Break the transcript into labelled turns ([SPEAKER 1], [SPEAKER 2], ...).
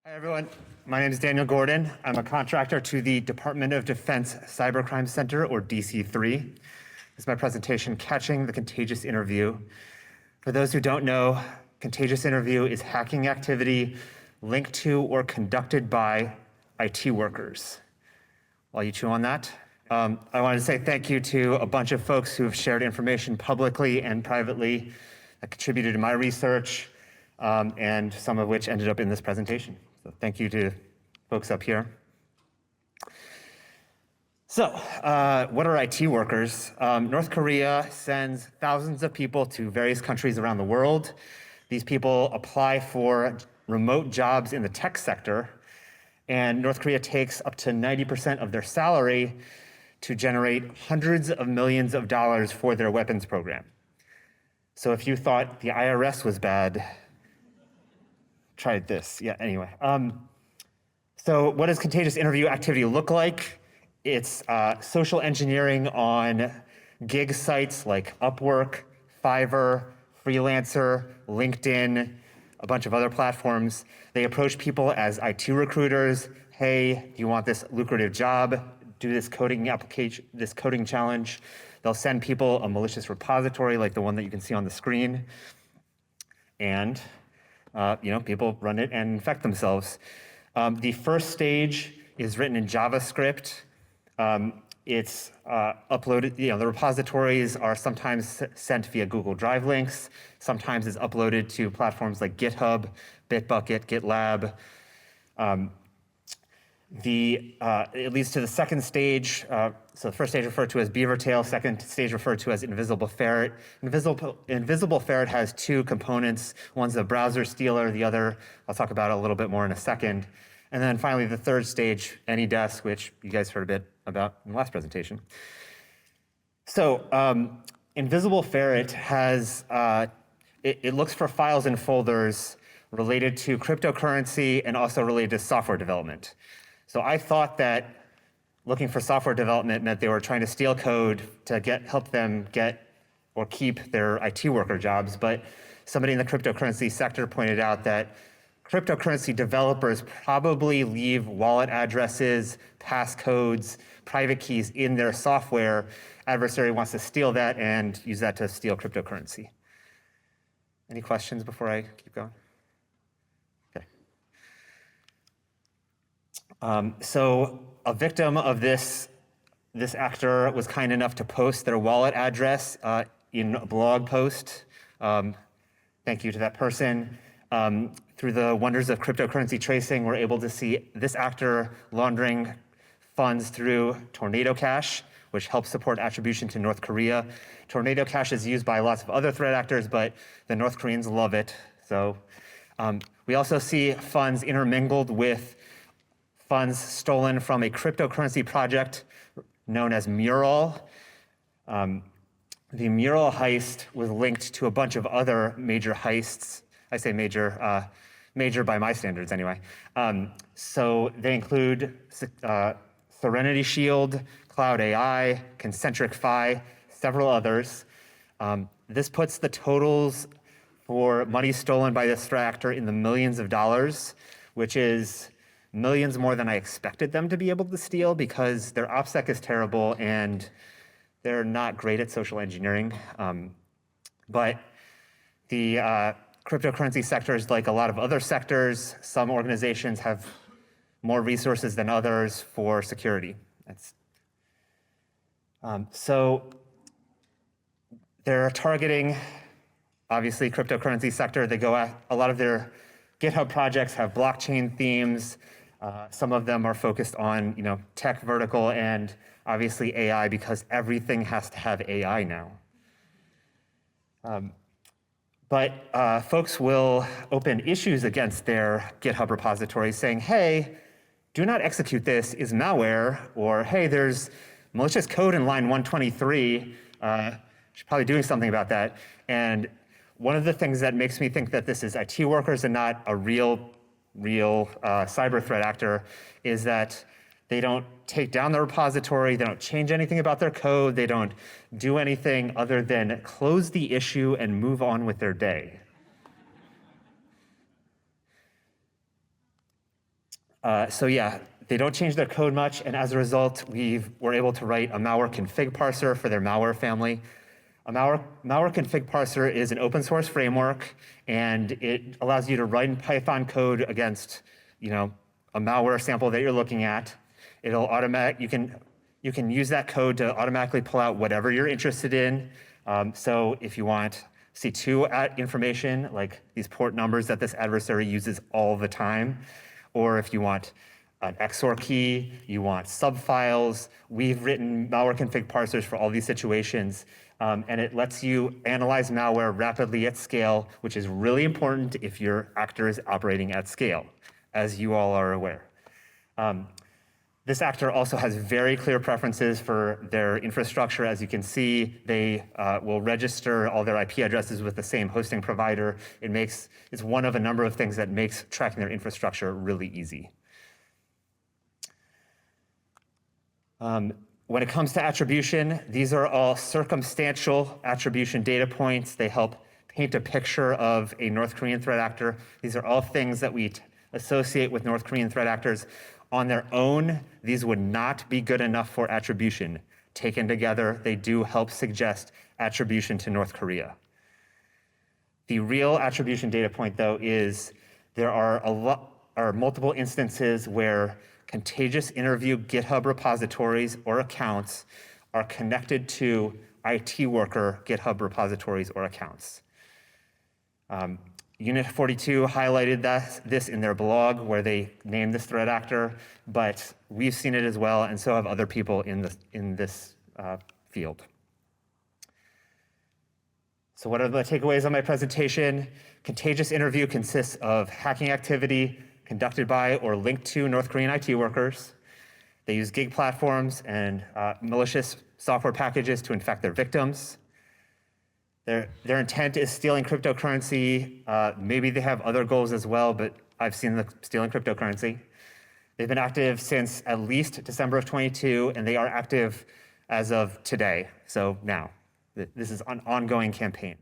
[SPEAKER 1] Hi, everyone. My name is Daniel Gordon. I'm a contractor to the Department of Defense Cybercrime Center, or DC3. This is my presentation, Catching the Contagious Interview. For those who don't know, Contagious Interview is hacking activity linked to or conducted by IT workers. While you chew on that, I wanted to say thank you to a bunch of folks who have shared information publicly and privately that contributed to my research, and some of which ended up in this presentation. So thank you to folks up here. So what are IT workers? North Korea sends thousands of people to various countries around the world. These people apply for remote jobs in the tech sector, and North Korea takes up to 90% of their salary to generate hundreds of millions of dollars for their weapons program. So if you thought the IRS was bad, try this. Yeah, anyway. So what does contagious interview activity look like? It's social engineering on gig sites like Upwork, Fiverr, Freelancer, LinkedIn, a bunch of other platforms. They approach people as IT recruiters. Hey, do you want this lucrative job? Do this coding application, this coding challenge. They'll send people a malicious repository like the one that you can see on the screen. And people run it and infect themselves. The first stage is written in JavaScript. It's uploaded, the repositories are sometimes sent via Google Drive links. Sometimes it's uploaded to platforms like GitHub, Bitbucket, GitLab. It leads to the second stage. So the first stage referred to as Beavertail, second stage referred to as Invisible Ferret. Invisible Ferret has two components. One's a browser stealer, the other I'll talk about a little bit more in a second. And then finally the third stage, AnyDesk, which you guys heard a bit about in the last presentation. So Invisible Ferret has, it looks for files and folders related to cryptocurrency and also related to software development. So I thought that looking for software development meant they were trying to steal code to help them get or keep their IT worker jobs. But somebody in the cryptocurrency sector pointed out that cryptocurrency developers probably leave wallet addresses, passcodes, private keys in their software. Adversary wants to steal that and use that to steal cryptocurrency. Any questions before I keep going? So a victim of this actor was kind enough to post their wallet address in a blog post. Thank you to that person. Through the wonders of cryptocurrency tracing, we're able to see this actor laundering funds through Tornado Cash, which helps support attribution to North Korea. Tornado Cash is used by lots of other threat actors, but the North Koreans love it. So we also see funds intermingled with funds stolen from a cryptocurrency project known as Mural. The Mural heist was linked to a bunch of other major heists. I say major, major by my standards anyway. So they include Serenity Shield, Cloud AI, Concentric Phi, several others. This puts the totals for money stolen by this threat actor in the millions of dollars, which is millions more than I expected them to be able to steal because their OpSec is terrible and they're not great at social engineering. But the cryptocurrency sector is like a lot of other sectors. Some organizations have more resources than others for security. So they're targeting, obviously, cryptocurrency sector. They go at a lot of their GitHub projects have blockchain themes. Some of them are focused on, tech vertical and obviously AI because everything has to have AI now. But folks will open issues against their GitHub repository saying, hey, do not execute this is malware, or hey, there's malicious code in line 123. Should probably doing something about that. And one of the things that makes me think that this is IT workers and not a real cyber threat actor is that they don't take down the repository, they don't change anything about their code, they don't do anything other than close the issue and move on with their day. So yeah, they don't change their code much, and as a result, we're able to write a malware config parser for their malware family. A malware config parser is an open source framework, and it allows you to run Python code against, a malware sample that you're looking at. It'll you can use that code to automatically pull out whatever you're interested in. So if you want C2 information, like these port numbers that this adversary uses all the time, or if you want an XOR key, you want subfiles, we've written malware config parsers for all these situations, and it lets you analyze malware rapidly at scale, which is really important if your actor is operating at scale, as you all are aware. This actor also has very clear preferences for their infrastructure. As you can see, they will register all their IP addresses with the same hosting provider. It's one of a number of things that makes tracking their infrastructure really easy. When it comes to attribution, these are all circumstantial attribution data points. They help paint a picture of a North Korean threat actor. These are all things that we associate with North Korean threat actors. On their own, these would not be good enough for attribution. Taken together, they do help suggest attribution to North Korea. The real attribution data point, though, is there are multiple instances where Contagious Interview GitHub repositories or accounts are connected to IT worker GitHub repositories or accounts. Unit 42 highlighted this in their blog where they named this threat actor, but we've seen it as well, and so have other people in this field. So what are the takeaways on my presentation? Contagious Interview consists of hacking activity conducted by or linked to North Korean IT workers. They use gig platforms and malicious software packages to infect their victims. Their intent is stealing cryptocurrency. Maybe they have other goals as well, but I've seen them stealing cryptocurrency. They've been active since at least December of 22, and they are active as of today, so now. This is an ongoing campaign.